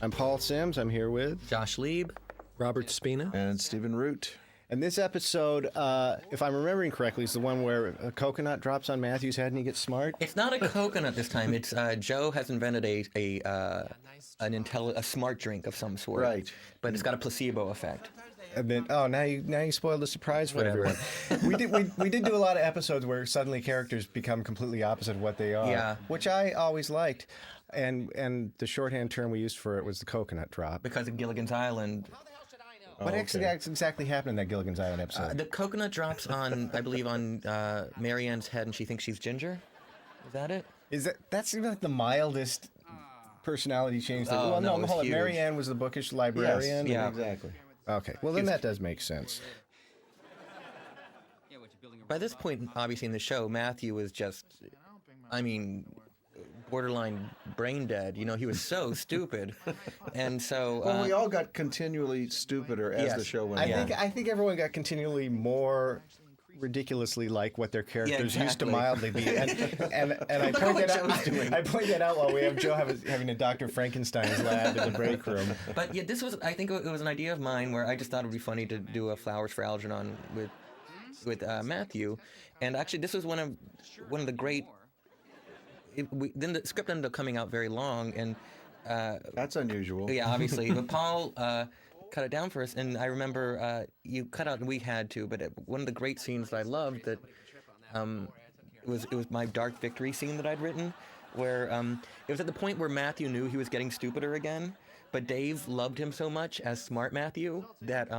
I'm Paul Sims. I'm here with Josh Lieb, Robert Spina, and Stephen Root. And this episode, if I'm remembering correctly, is the one where a coconut drops on Matthew's head and he gets smart. It's not a coconut this time. It's Joe has invented a smart drink of some sort. Right. But it's got a placebo effect. And then, now you spoiled the surprise for everyone. we did do a lot of episodes where suddenly characters become completely opposite of what they are. Yeah. Which I always liked. And the shorthand term we used for it was the coconut drop. Because of Gilligan's Island. What exactly happened in that Gilligan's Island episode? The coconut drops on, I believe, on Marianne's head, and she thinks she's Ginger. Is that it? That seems like the mildest personality change. Oh, no, hold on. Marianne was the bookish librarian. Yes, yeah, exactly. Okay, well then that does make sense. By this point, obviously, in the show, Matthew was just, borderline brain dead. You know, he was so stupid. And so... Well, we all got continually stupider as the show went on. I think everyone got continually more ridiculously like what their characters used to mildly be. And I point that out while we have Joe having a Dr. Frankenstein's lab in the break room. But yeah, I think it was an idea of mine where I just thought it would be funny to do a Flowers for Algernon with Matthew. And actually, this was one of the great... then the script ended up coming out very long, and that's unusual. Yeah, obviously. But Paul cut it down for us, and I remember you cut out, and we had to. But one of the great scenes that I loved that it was my dark victory scene that I'd written, where it was at the point where Matthew knew he was getting stupider again, but Dave loved him so much as smart Matthew that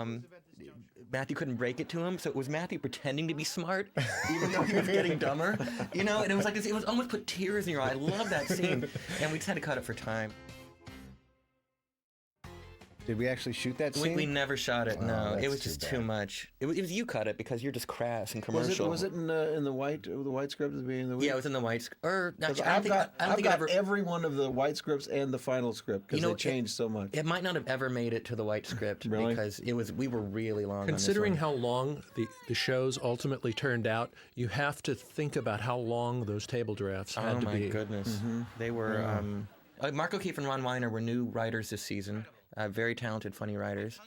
Matthew couldn't break it to him, so it was Matthew pretending to be smart, even though he was getting dumber, you know. And it was like this, it was almost put tears in your eye. I love that scene, and we just had to cut it for time. Did we actually shoot that scene? We never shot it. No, it was too just bad. too much. It was you cut it because you're just crass and commercial. Was it in the white script at the beginning of the week? Yeah, it was in the white script. I've got every one of the white scripts and the final script because they changed so much. It might not have ever made it to the white script because we were really long. Considering on this one. how long the shows ultimately turned out, you have to think about how long those table drafts had to be. Oh my goodness, they were. Mark O'Keefe and Ron Weiner were new writers this season. Very talented, funny writers.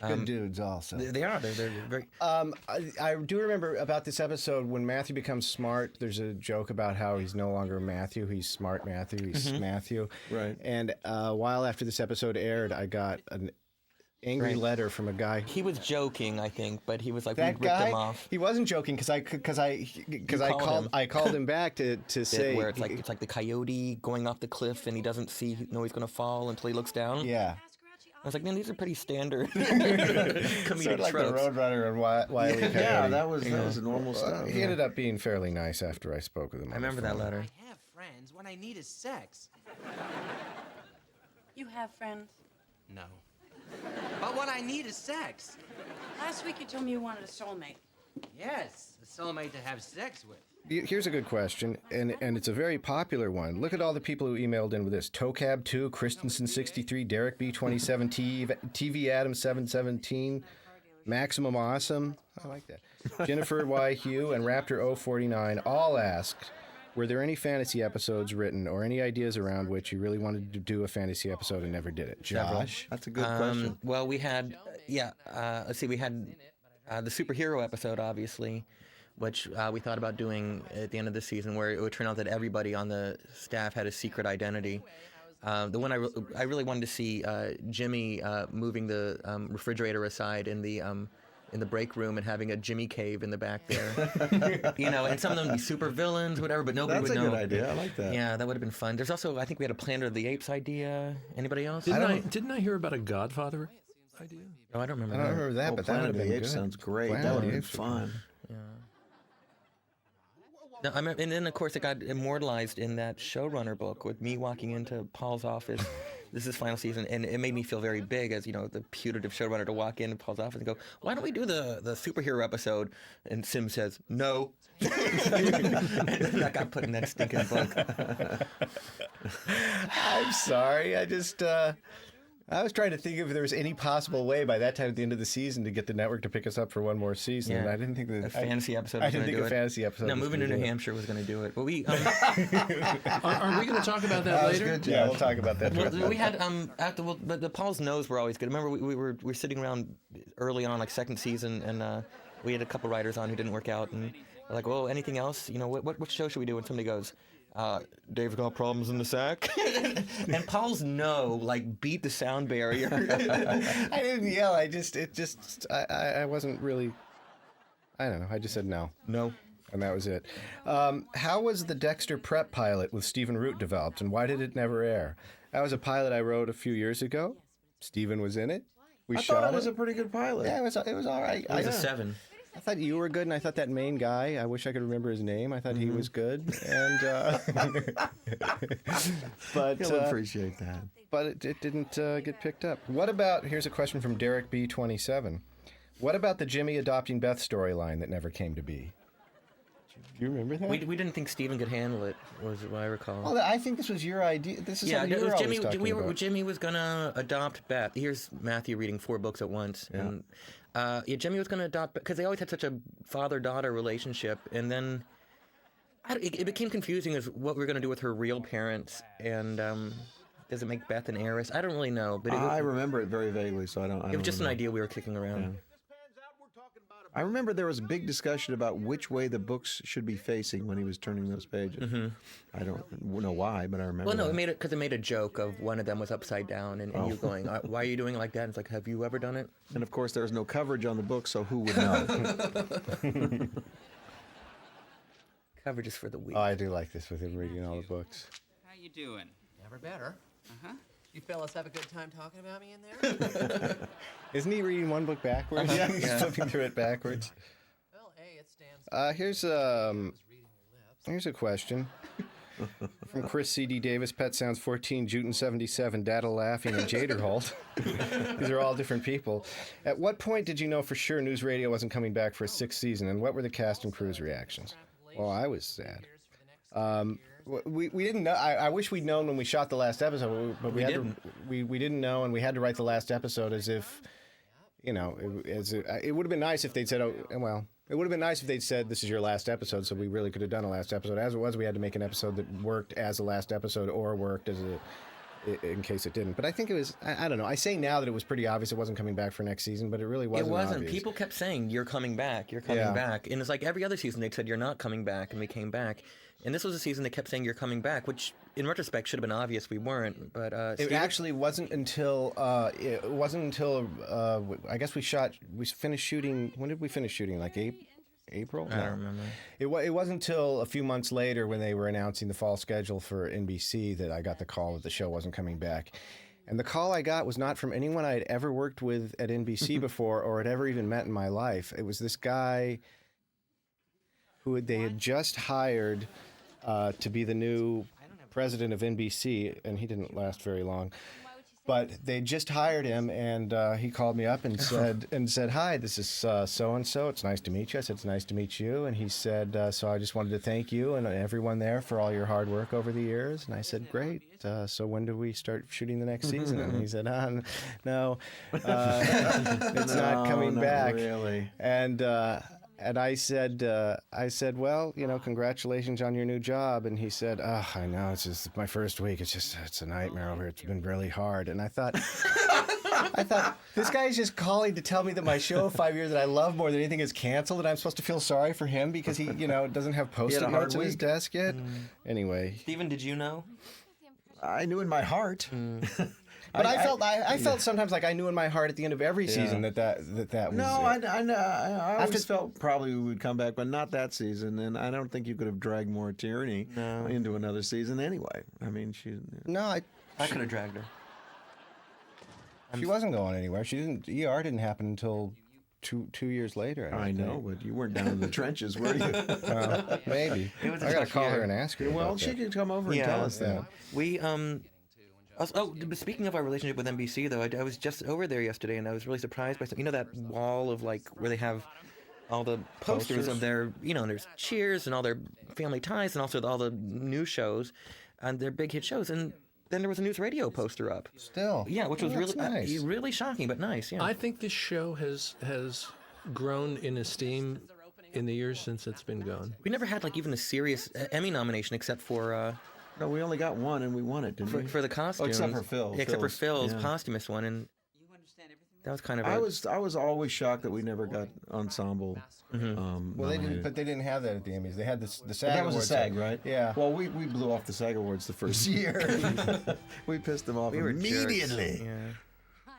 Good dudes, also. They are. They're very. I do remember about this episode when Matthew becomes smart. There's a joke about how he's no longer Matthew. He's smart Matthew. He's Matthew. Right. And a while after this episode aired, I got an angry letter from a guy. He was joking, I think, but he was like, that we ripped guy, him off. He wasn't joking because I called him back to say where it's like the coyote going off the cliff and he doesn't know he's going to fall until he looks down. Yeah. I was like, man, these are pretty standard comedic sort of like tropes. the Roadrunner and Wile E. Coyote. Yeah, that was normal stuff. He ended up being fairly nice after I spoke with him. I remember that letter. I have friends. What I need is sex. You have friends? No. But what I need is sex. Last week you told me you wanted a soulmate. Yes, a soulmate to have sex with. Here's a good question, and it's a very popular one. Look at all the people who emailed in with this. Tocab2, Christensen63, Derek B27, TV Adam 717, Maximum Awesome, I like that, Jennifer Y. Hugh, and Raptor 049 all asked, were there any fantasy episodes written or any ideas around which you really wanted to do a fantasy episode and never did it? Josh? That's a good question. Well, we had, let's see, we had the superhero episode, obviously, which we thought about doing at the end of the season, where it would turn out that everybody on the staff had a secret identity. The one I really wanted to see Jimmy moving the refrigerator aside in the break room and having a Jimmy cave in the back there. You know, and some of them would be super villains, whatever, but nobody would know. That's a good idea. I like that. Yeah, that would have been fun. There's also, I think we had a Planet of the Apes idea. Anybody else? Didn't I hear about a Godfather idea? Oh, I don't remember. I don't remember that, but that would have been good. Sounds great. Planet That would of have the been Apes fun. Yeah. No, and then, of course, it got immortalized in that showrunner book with me walking into Paul's office. This is final season, and it made me feel very big as, you know, the putative showrunner to walk in Paul's office and go, why don't we do the superhero episode? And Sim says, no. And that got put in that stinking book. I'm sorry. I just... I was trying to think if there was any possible way by that time at the end of the season to get the network to pick us up for one more season. Yeah. And I didn't think that A fantasy episode. I didn't think a fantasy episode. No, was moving to gonna New do it. Hampshire was going to do it. But we. Are we going to talk about that later? Good, Yeah, we'll talk about that. Well, we had after but the Paul's No's were always good. Remember we were sitting around early on, like second season, and we had a couple writers on who didn't work out, and we're like, well, anything else? You know, what show should we do? And somebody goes, Dave's got problems in the sack, and Paul's No like beat the sound barrier. I didn't yell. I wasn't really. I don't know. I just said no. And that was it. How was the Dexter Prep pilot with Stephen Root developed, and why did it never air? That was a pilot I wrote a few years ago. Stephen was in it. I thought it was a pretty good pilot. Yeah, it was all right. It was a 7. I thought you were good, and I thought that main guy, I wish I could remember his name. I thought he was good. And but He'll appreciate that. But it didn't get picked up. What about, here's a question from Derek B27. What about the Jimmy adopting Beth storyline that never came to be? Do you remember that? We didn't think Steven could handle it, was what I recall. Well, I think this was your idea. This is something you were always talking about. Jimmy was gonna adopt Beth. Here's Matthew reading 4 books at once. Yeah. And, Jimmy was gonna adopt because they always had such a father-daughter relationship, and then it became confusing as what we were gonna do with her real parents, and does it make Beth an heiress? I don't really know, but I remember it very vaguely, so I don't. It was just an idea we were kicking around. Yeah. I remember there was a big discussion about which way the books should be facing when he was turning those pages. Mm-hmm. I don't know why, but I remember. Well, no, that. it made a joke of one of them was upside down, and you going, "Why are you doing it like that?" And it's like, "Have you ever done it?" And of course, there was no coverage on the book, so who would know? Coverage is for the weak. Oh, I do like this with him reading all the books. How you doing? Never better. Uh-huh. You fellas have a good time talking about me in there? Isn't he reading one book backwards? Yeah. He's flipping through it backwards. Well, A, it stands Here's a question from Chris C.D. Davis, Pet Sounds 14, Juten 77, Data Laughing, and Jaderholt. These are all different people. At what point did you know for sure NewsRadio wasn't coming back for a 6th season, and what were the cast and crew's reactions? Well, I was sad. We didn't know. I wish we'd known when we shot the last episode, but we didn't know, and we had to write the last episode as if, you know, it would have been nice if they'd said, oh, well, it would have been nice if they'd said this is your last episode, so we really could have done a last episode. As it was, we had to make an episode that worked as a last episode or worked as in case it didn't. But I think it was, I don't know. I say now that it was pretty obvious it wasn't coming back for next season, but it really wasn't. It wasn't. Obvious. People kept saying, "You're coming back. You're coming back," and it's like every other season they said, "You're not coming back," and we came back. And this was a season they kept saying, "You're coming back," which, in retrospect, should have been obvious we weren't. But it actually wasn't until I guess we finished shooting. When did we finish shooting? Like April? I don't remember. It wasn't until a few months later when they were announcing the fall schedule for NBC that I got the call that the show wasn't coming back. And the call I got was not from anyone I had ever worked with at NBC before or had ever even met in my life. It was this guy who they had just hired to be the new president of NBC, and he didn't last very long. But they just hired him, and he called me up and said, "Hi, this is so and so. It's nice to meet you." I said, "It's nice to meet you." And he said, "So I just wanted to thank you and everyone there for all your hard work over the years." And I said, "Great. So when do we start shooting the next season?" And he said, "No, it's not coming back." Really. And I said, "Well, you know, congratulations on your new job." And he said, "Oh, I know, it's just my first week. It's a nightmare over here. It's been really hard." And I thought, this guy's just calling to tell me that my show of 5 years that I love more than anything is canceled, and I'm supposed to feel sorry for him because he, you know, doesn't have Post-it notes on his desk yet. Anyway. Steven, did you know? I knew in my heart. But I felt sometimes like I knew in my heart at the end of every season that was. No, I always felt probably we would come back, but not that season. And I don't think you could have dragged more Tierney into another season anyway. I mean, I could have dragged her. She wasn't going anywhere. She didn't. ER didn't happen until 2 years later. I know, but you weren't down in the trenches, were you? Maybe. It was I gotta call her and ask her. Well, about she that. could come over and tell us that. We speaking of our relationship with NBC, though, I was just over there yesterday, and I was really surprised by something. You know that wall of like where they have all the posters of their, you know, there's Cheers and all their Family Ties and also all the new shows and their big hit shows. And then there was a NewsRadio poster up. Still. Yeah, which was that's really nice. really shocking, but nice. Yeah. I think this show has grown in esteem in the years since it's been gone. We never had like even a serious Emmy nomination except for No, we only got one, and we won it, didn't we? for the costumes. Oh, except for Phil. Yeah, except for Phil's, Phil's yeah. posthumous one, and that was kind of. I was always shocked that we never got ensemble. Well, they didn't have that at the Emmys. They had the SAG That was a Awards. SAG, right? Yeah. Well, we blew off the SAG Awards the first year. We pissed them off We were immediately. jerks. Yeah.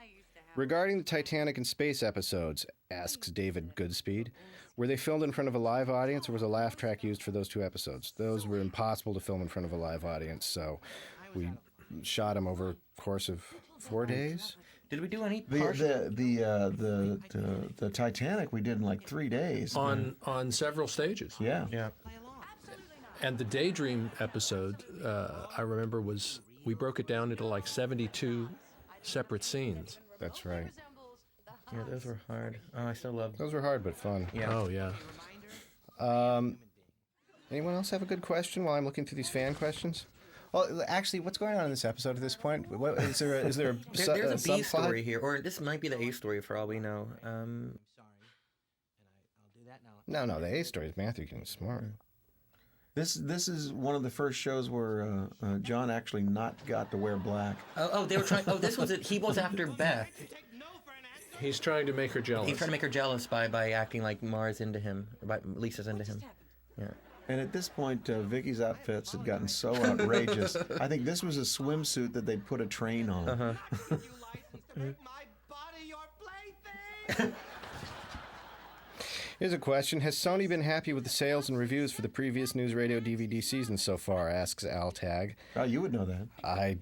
Regarding the Titanic and space episodes, asks David Goodspeed, were they filmed in front of a live audience, or was a laugh track used for those 2 episodes? Those were impossible to film in front of a live audience, so we shot them over a course of 4 days. Did we do any The partial? the Titanic we did in like 3 days. On several stages. Yeah. Yeah. And the Daydream episode, I remember, we broke it down into like 72 separate scenes. That's right. Yeah, those were hard. Oh, I still love. Those were hard but fun. Yeah. Oh, yeah. Anyone else have a good question while I'm looking through these fan questions? Well, actually, what's going on in this episode at this point? What, is there a There's a B subplot? story here, or this might be the A story for all we know. No, the A story is Matthew getting smart. This is one of the first shows where John actually not got to wear black. Oh, they were trying. Oh, this was it. He was after Beth. He's trying to make her jealous. He's trying to make her jealous by acting like Mara's into him, or by Lisa's into him. Yeah. And at this point, Vicky's outfits had gotten so outrageous. I think this was a swimsuit that they'd put a train on. Uh-huh. Here's a question. Has Sony been happy with the sales and reviews for the previous NewsRadio DVD season so far, asks Altag. Oh, you would know that. I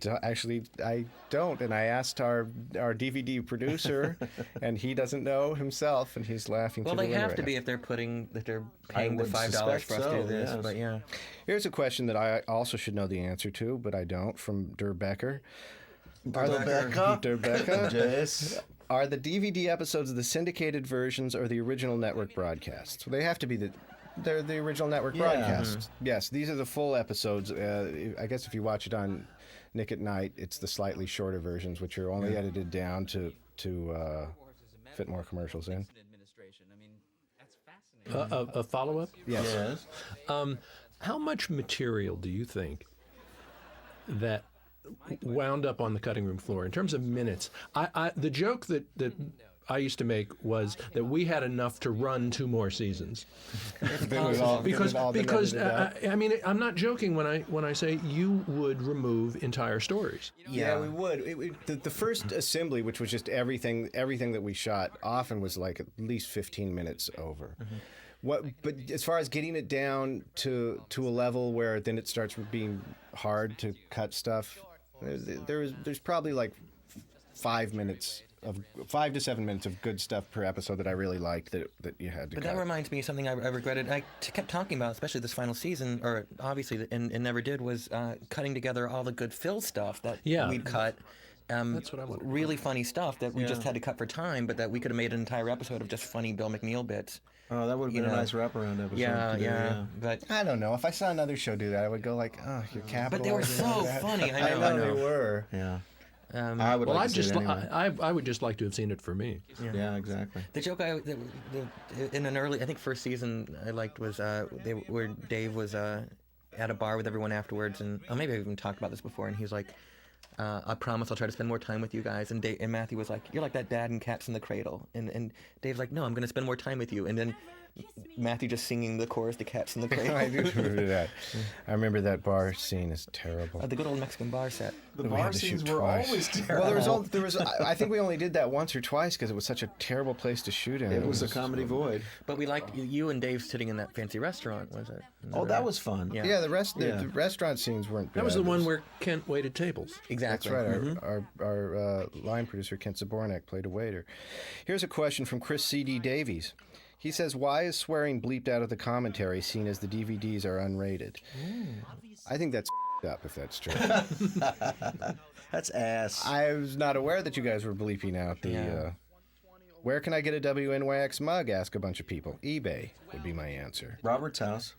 don't, and I asked our DVD producer, and he doesn't know himself, and he's laughing Well, through they the window have right to now. be if they're paying the would $5 suspect for us to so, do this. yes. But yeah. Here's a question that I also should know the answer to, but I don't, from Der Becker. Der Becker. Yes. Are the DVD episodes the syndicated versions or the original network broadcasts? Well, they have to be they're the original network broadcasts. Yes, these are the full episodes. I guess if you watch it on Nick at Night, it's the slightly shorter versions, which are only edited down to fit more commercials in. A follow-up? Yes. How much material do you think that wound up on the cutting room floor in terms of minutes? The joke that I used to make was that we had enough to run 2 more seasons. Because I mean, I'm not joking when I say you would remove entire stories. Yeah, we would. The first assembly, which was just everything that we shot, often was like at least 15 minutes over. But as far as getting it down to a level where then it starts being hard to cut stuff, there's probably like 5 to 7 minutes of good stuff per episode that I really liked that you had to But cut. that reminds me of something I regretted. I kept talking about, especially this final season, or obviously, and never did, was cutting together all the good Phil stuff that we'd cut. That's what I want. Really funny stuff that we just had to cut for time, but that we could have made an entire episode of just funny Bill McNeil bits. Oh, that would have been a nice wraparound episode. Yeah. But I don't know. If I saw another show do that, I would go like, "Oh, you're capitalizing." But they were so that." funny. I know they were. Yeah. I would Well, like to see it anyway. I would just like to have seen it for me. Yeah, exactly. The joke in an early, I think first season I liked was where Dave was at a bar with everyone afterwards, and maybe I've even talked about this before, and he's like, I promise I'll try to spend more time with you guys. And Matthew was like, you're like that dad in Cats in the Cradle. And Dave's like, no, I'm going to spend more time with you. And then Matthew just singing the chorus to Cats in the Cradle. I do remember that. I remember that bar scene is terrible. The good old Mexican bar set. The We bar had to scenes shoot were twice. always terrible. Well, there was. I think we only did that once or twice because it was such a terrible place to shoot in. It was a comedy void. But we liked you and Dave sitting in that fancy restaurant, was it? Oh, that was fun. Yeah. Yeah, the restaurant scenes weren't. That was bad. the one where Kent waited tables. That's Exactly. right. Our line producer Kent Zabornak played a waiter. Here's a question from Chris C.D. Davies. He says, "Why is swearing bleeped out of the commentary, seen as the DVDs are unrated?" I think that's up if that's true. That's ass. I was not aware that you guys were bleeping out the. Where can I get a WNYX mug? Ask a bunch of people. eBay would be my answer. Robert's house.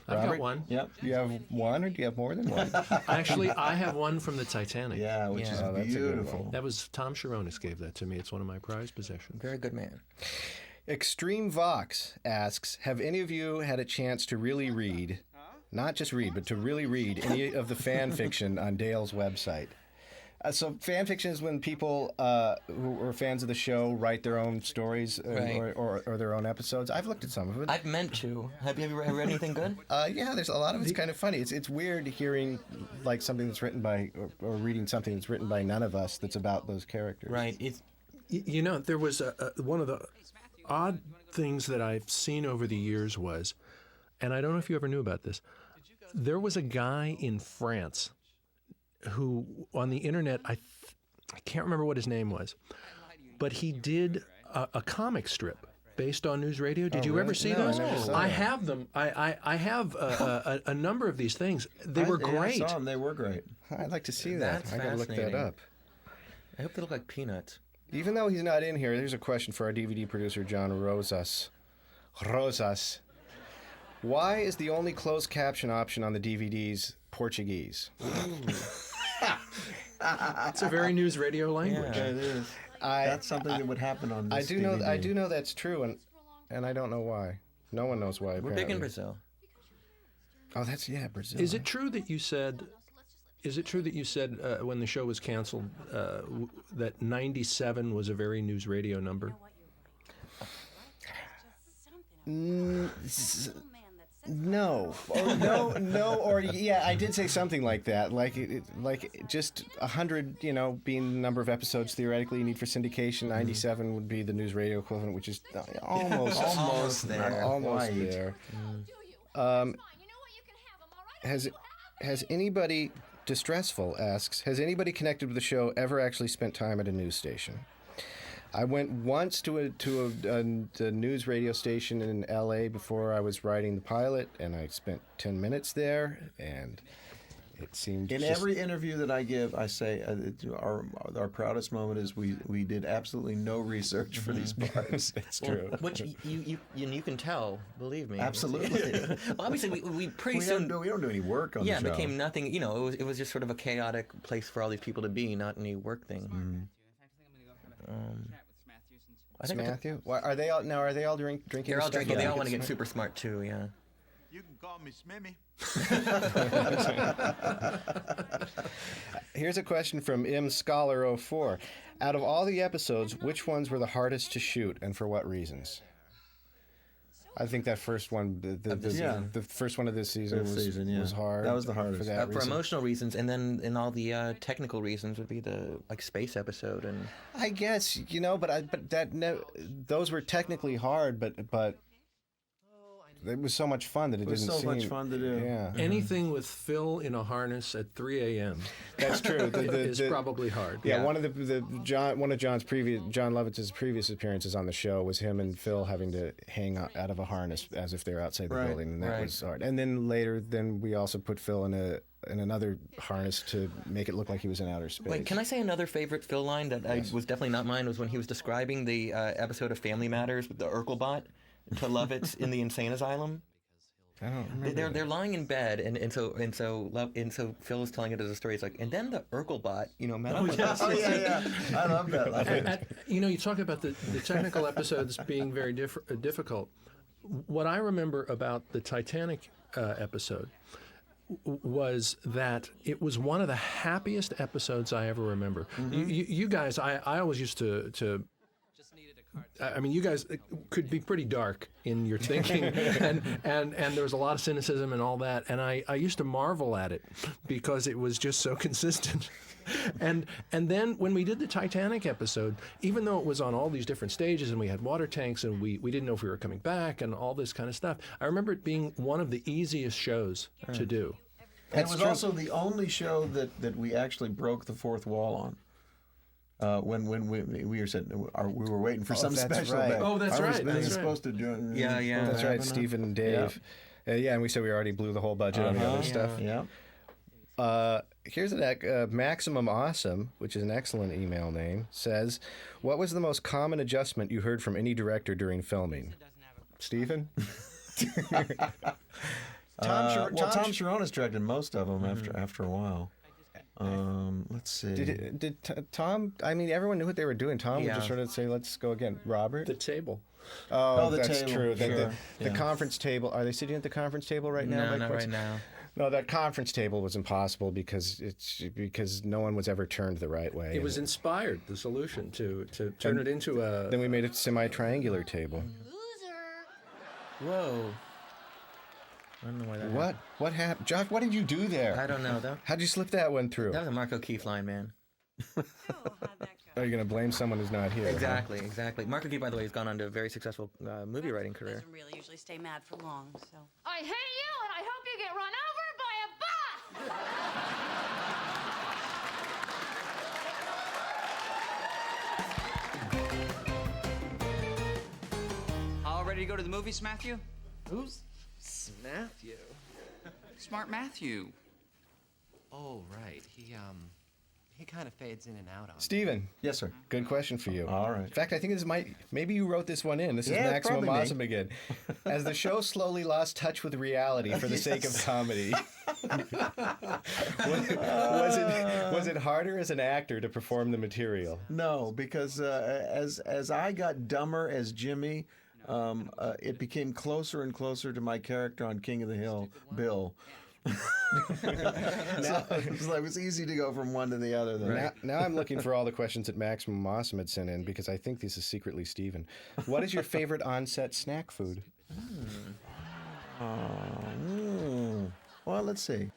I've Robert? got one. Yep. Do you have one, or do you have more than one? Actually, I have one from the Titanic. Yeah, which Yeah. is Oh, that's a good beautiful. one. That was Tom Sharonis gave that to me. It's one of my prized possessions. Very good man. Extreme Vox asks, have any of you had a chance to really read, not just read, but to really read any of the fan fiction on Dale's website? So fan fiction is when people who are fans of the show write their own stories Right. or their own episodes. I've looked at some of it. I've meant to. Have you ever read anything good? Yeah, there's a lot of it's kind of funny. It's weird hearing like something that's written by or reading something that's written by none of us that's about those characters. Right. It's You know, there was one of the odd things that I've seen over the years was, and I don't know if you ever knew about this, there was a guy in France who, on the internet, I can't remember what his name was, but he did a comic strip based on NewsRadio. Did you ever see No, I those? never saw I that. have them. I have a number of these things. They were great. I saw them. They were great. I'd like to see that. That's I gotta look that fascinating. up. I hope they look like peanuts. Even though he's not in here, here's a question for our DVD producer, John Rosas. Why is the only closed caption option on the DVDs Portuguese? It's a very NewsRadio language. Yeah, it is. That's something that would happen on this I do know. DVD. I do know that's true, and I don't know why. No one knows why. We're Apparently. big in Brazil. Oh, that's Brazil. Is it true that you said? Is it true that you said when the show was canceled that 97 was a very NewsRadio number? No, or no, or yeah, I did say something like that, like just 100, being the number of episodes theoretically you need for syndication. 97 would be the NewsRadio equivalent, which is almost there. almost Right. there. Has anybody Distressful asks, has anybody connected with the show ever actually spent time at a news station? I went once to a news radio station in L.A. before I was writing the pilot, and I spent 10 minutes there, and it seemed In every interview that I give, I say our proudest moment is we did absolutely no research for these parts. That's true. Which you can tell, believe me. Absolutely. Well, obviously, we pretty we soon. don't do any work on Yeah, the it show. became nothing. It was just sort of a chaotic place for all these people to be, not any work thing. I think Matthew? Why, are they all drinking? they're all stuff? drinking. They Yeah. all want to get super smart too. Yeah. You can call me Smimmy. Here's a question from MScholar04. Out of all the episodes, which ones were the hardest to shoot, and for what reasons? I think that first one, the first one of this season, was hard. That was the hardest. For that For reason. emotional reasons, and then in all the technical reasons would be the space episode and. I guess those were technically hard, but it was so much fun that it was didn't so seem much fun to do. Yeah, Anything with Phil in a harness at 3 a.m. that's true. is probably hard. Yeah, one of John Lovitz's previous appearances on the show was him and Phil having to hang out of a harness as if they're outside the building, and that was hard. And then later, we also put Phil in another harness to make it look like he was in outer space. Wait, can I say another favorite Phil line that was definitely not mine? Was when he was describing the episode of Family Matters with the Urkelbot to Lovitz in the insane asylum. I don't remember. They're lying in bed, and so Phil is telling it as a story. It's like, and then the Urkelbot, met up with us. Oh yeah. I love that. You talk about the technical episodes being very difficult. What I remember about the Titanic episode was that it was one of the happiest episodes I ever remember. You guys, I always used to. I mean, you guys could be pretty dark in your thinking, and there was a lot of cynicism and all that, and I used to marvel at it because it was just so consistent. And then when we did the Titanic episode, even though it was on all these different stages and we had water tanks and we didn't know if we were coming back and all this kind of stuff, I remember it being one of the easiest shows to do. And it was also the only show that we actually broke the fourth wall on. When we were waiting for some that's special right. day. Oh, that's right. They were That's right. supposed to do it. Yeah. That's right, Stephen and Dave. And we said we already blew the whole budget on the other stuff. Yeah. Here's Maximum Awesome, which is an excellent email name, says, what was the most common adjustment you heard from any director during filming? Stephen? Tom Sharonis directed most of them after a while. Let's see. Did Tom? I mean, everyone knew what they were doing. Tom would just sort of say, "Let's go again." Robert. The table. Oh, the that's table. true. Sure. The conference table. Are they sitting at the conference table right now? No, not right now. No, that conference table was impossible because no one was ever turned the right way. It was inspired, the solution, to turn it into a... Then we made a semi-triangular table. Whoa. I don't know why that happened. What happened? Josh, what did you do there? I don't know. How'd you slip that one through? That was a Marco Keefe line, man. How'd that go? Are you going to blame someone who's not here? Exactly. Marco Keefe, by the way, has gone on to a very successful movie writing career. Doesn't really usually stay mad for long, so. I hate you, and I hope you get run over by a bus! All ready to go to the movies, Matthew? Who's Matthew? Smart Matthew. Oh, right. He kind of fades in and out on me. Stephen. Yes, sir. Good question for you. All right. In fact, I think maybe you wrote this one in. This is Yeah, Maximum probably me. Awesome again. As the show slowly lost touch with reality for the sake of comedy, was it harder as an actor to perform the material? No, because as I got dumber as Jimmy, it became closer and closer to my character on King of the Hill, Bill. So it was easy to go from one to the other. Then. Now I'm looking for all the questions that Maximum Awesome had sent in because I think this is secretly Stephen. What is your favorite on-set snack food? Well, let's see.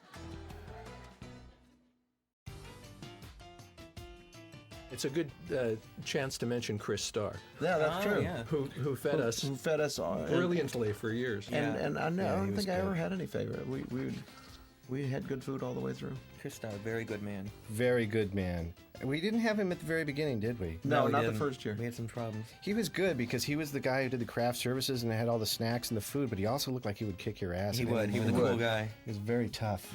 It's a good chance to mention Chris Starr, Yeah, that's true. Yeah. who fed us Who fed us brilliantly for years. And I don't he was think I good. ever had any favorite. We had good food all the way through. Chris Starr, very good man. Very good man. We didn't have him at the very beginning, did we? No, we not didn't. the first year. We had some problems. He was good because he was the guy who did the craft services and had all the snacks and the food, but he also looked like he would kick your ass. He at would. any He was a moment. cool guy. He was very tough.